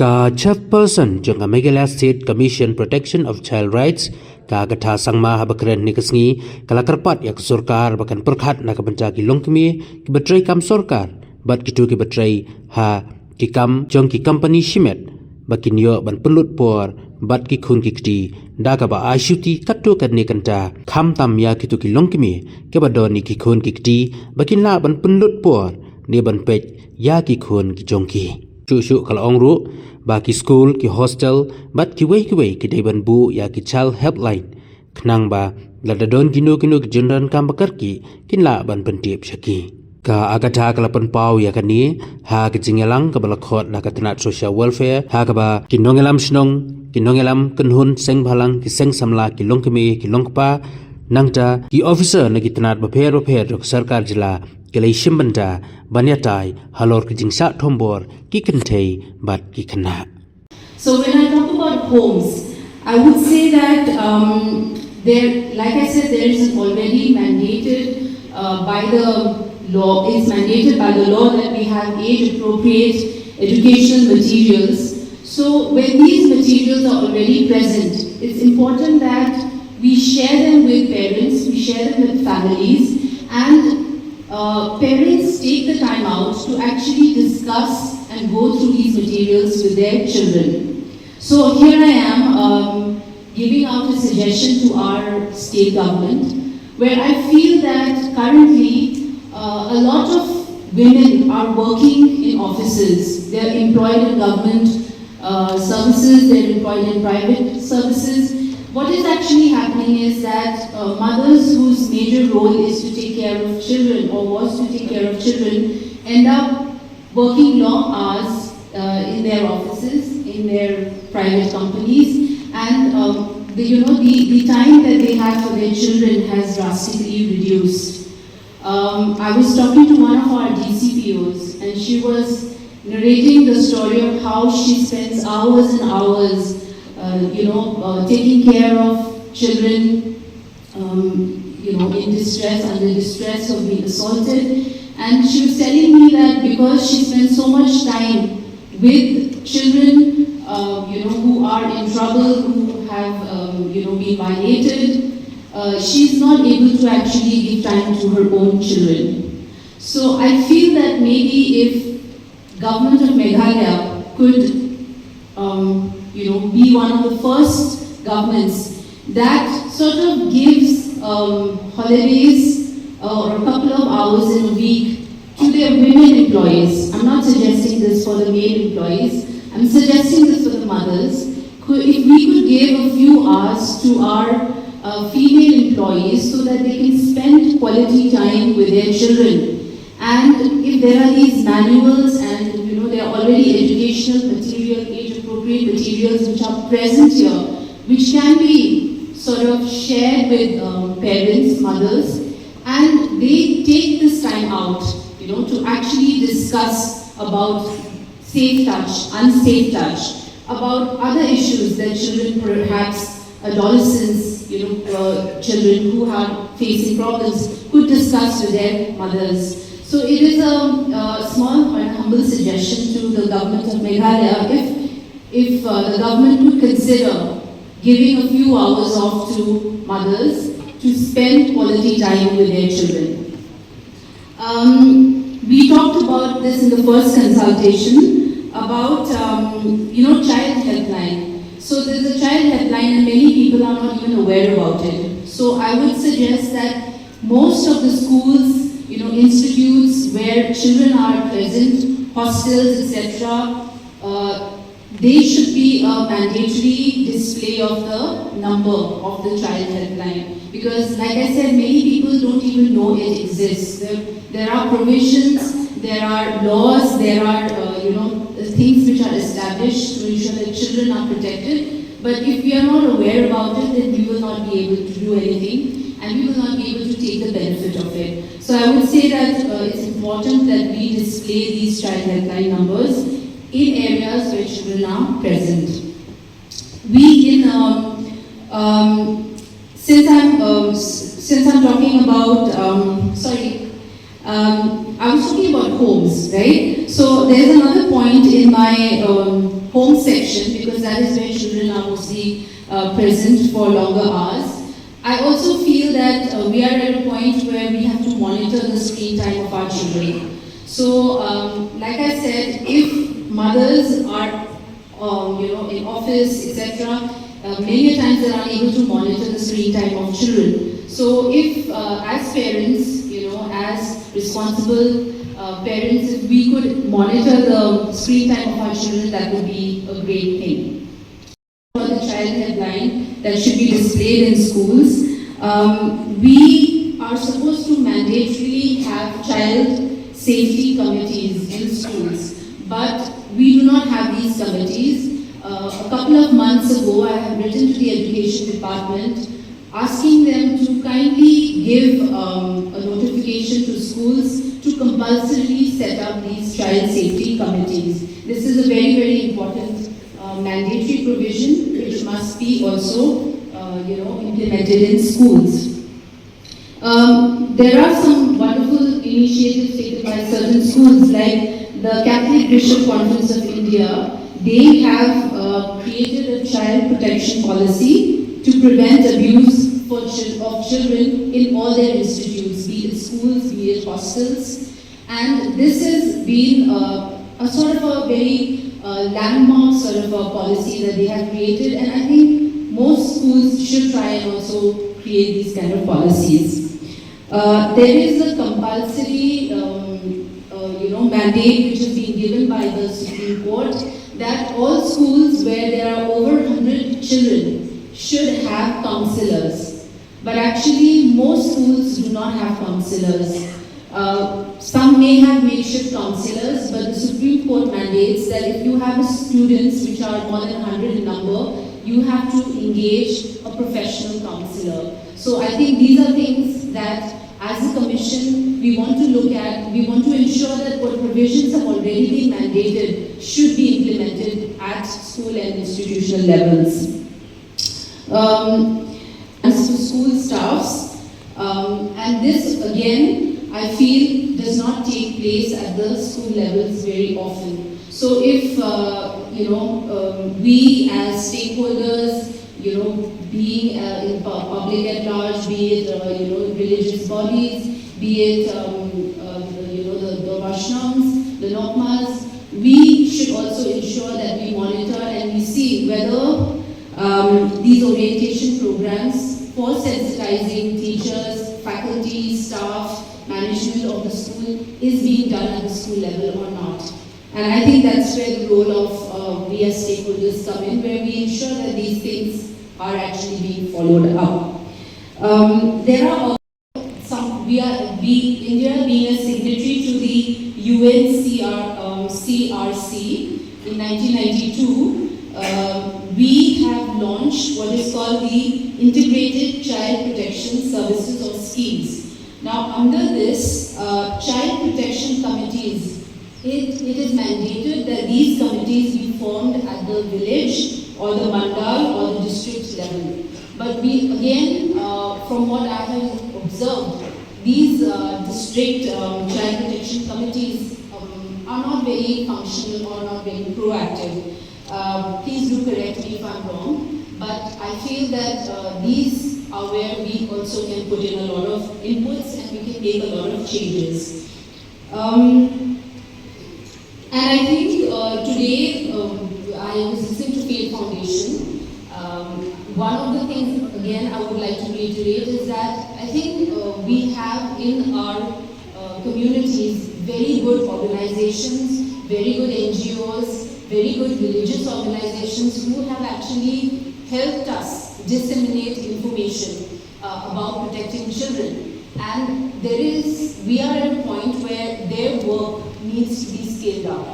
Ka chairperson janga Meghalaya State Commission Protection of Child Rights ka gatha sangma habakren nikasngi kalakarpat yak sorkar bakan perkhat na kabanca ki longkmi ki betray kam sorkar bat kitu ki betray ha ki kam jong ki company shimet bakin yo ban pelut por bat ki khun ki kti da ka ba ashuti kattu kadne kanta kham tam ya kitu ki longkmi ke badon ni ki khun ki kti bakin la ban pelut por ni ban pej ya ki khun ki jong ki Shushu kalau ong ru, baki school ki hostel, bat ki wei ki deban bu ya ki child helpline. Kenang ba, lada don kinu ki jenran kam bakar ki, kin la ban pentip syaki. Ka agata kalapan pau ya kani, ha ki jingelang ka balakot na katanat social welfare, ha ka ba kinongelam snong, kinongelam kenhun seng balang ki seng samla ki longkemi ki longkpa, nangta ki officer na ki tanat baper rok sarkar jila, kelai shimbanta banyatai halor kijing sa tombor ki kentei bat ki kana. So when I talk about homes, I would say that there, like I said, there is already mandated by the law. It's mandated by the law that we have age-appropriate educational materials. So when these materials are already present, it's important that we share them with parents, we share them with families, and parents take the time out to actually discuss and go through these materials with their children. So here I am giving out a suggestion to our state government, where I feel that currently a lot of women are working in offices. They're employed in government services, they're employed in private services. What is actually happening is that mothers whose major role is to take care of children or was to take care of children end up working long hours in their offices, in their private companies, and the time that they have for their children has drastically reduced. I was talking to one of our DCPOs, and she was narrating the story of how she spends hours and hours taking care of children, in distress, under distress of being assaulted. And she was telling me that because she spends so much time with children, who are in trouble, who have, been violated, she's not able to actually give time to her own children. So I feel that maybe if Government of Meghalaya could be one of the first governments that sort of gives holidays or a couple of hours in a week to their women employees. I'm not suggesting this for the male employees, I'm suggesting this for the mothers. If we could give a few hours to our female employees so that they can spend quality time with their children. And if there are these manuals and there are already educational material, age-appropriate materials which are present here, which can be sort of shared with parents, mothers, and they take this time out, to actually discuss about safe touch, unsafe touch, about other issues that children, perhaps adolescents, children who are facing problems, could discuss with their mothers. So it is a small and humble suggestion to the Government of Meghalaya if the government would consider giving a few hours off to mothers to spend quality time with their children. We talked about this in the first consultation about child helpline. So there's a child helpline and many people are not even aware about it. So I would suggest that most of the schools, institutes where children are present, hostels, etc., they should be a mandatory display of the number of the child helpline. Because like I said, many people don't even know it exists. There are provisions, there are laws, there are things which are established to ensure that children are protected. But if we are not aware about it, then we will not be able to do anything and we will not be able to take the benefit of it. So I would say that it's important that we display these child helpline numbers in areas where children are present. Since I'm talking about, I was talking about homes, right? So there's another point in my home section, because that is where children are mostly present for longer hours. I also feel that we are at a point where we have to monitor the screen time of our children. So, like I said, if mothers are, in office, etc., many times they are unable to monitor the screen time of children. So, if as parents, as responsible parents, if we could monitor the screen time of our children, that would be a great thing. For the child headline that should be displayed in schools, we are supposed to mandatorily have child safety committees in schools, but we do not have these committees. A couple of months ago, I have written to the Education Department asking them to kindly give a notification to schools to compulsorily set up these child safety committees. This is a very, very important mandatory provision which must be also implemented in schools. There are some wonderful initiatives taken by certain schools, like the Catholic Bishop Conference of India. They have created a child protection policy to prevent abuse of children in all their institutes, be it schools, be it hostels. And this has been a sort of a very landmark sort of a policy that they have created, and I think most schools should try and also create these kind of policies. There is a compulsory mandate which has been given by the Supreme Court that all schools where there are over 100 children should have counselors. But actually most schools do not have counselors. Some may have makeshift counselors, but the Supreme Court mandates that if you have students which are more than 100 in number, you have to engage a professional counselor. So I think these are things that as a commission we want to look at. We want to ensure that what provisions have already been mandated should be implemented at school and institutional levels. As to school staffs, and this again I feel does not take place at the school levels very often. So if we as stakeholders, being in public at large, be it religious bodies, be it the Vaishnavas, the Nokmas, we should also ensure that we monitor and we see whether these orientation programs for sensitizing teachers, faculty, staff, management of the school is being done at the school level or not. And I think that's where the role of we as stakeholders come in, where we ensure that these things are actually being followed up. There are some, India being a signatory to the UNCRC in 1992, we have launched what is called the Integrated Child Protection Services or schemes. Now, under this, child protection committees, it is mandated that these committees be formed at the village or the mandal or the district level. But we, again, from what I have observed, these district child protection committees are not very functional or not very proactive. Please do correct me if I'm wrong, but I feel that these are where we also can put in a lot of inputs and we can make a lot of changes. And I think today I was listening to Faith Foundation. One of the things, again, I would like to reiterate is that I think we have in our communities very good organizations, very good NGOs, very good religious organizations who have actually helped us disseminate information about protecting children. And we are at a point where their work needs to be scaled up.